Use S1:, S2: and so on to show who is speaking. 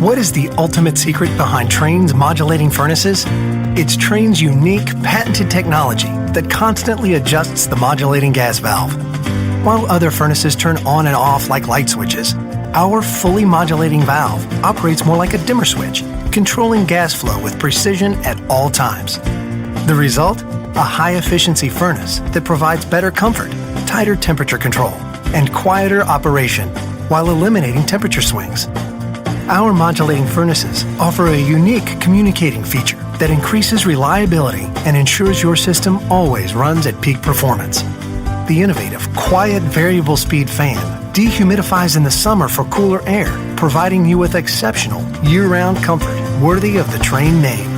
S1: What is the ultimate secret behind Trane's modulating furnaces? It's Trane's unique, patented technology that constantly adjusts the modulating gas valve. While other furnaces turn on and off like light switches, our fully modulating valve operates more like a dimmer switch, controlling gas flow with precision at all times. The result? A high-efficiency furnace that provides better comfort, tighter temperature control, and quieter operation while eliminating temperature swings. Our modulating furnaces offer a unique communicating feature that increases reliability and ensures your system always runs at peak performance. The innovative, quiet variable speed fan dehumidifies in the summer for cooler air, providing you with exceptional year-round comfort worthy of the Trane name.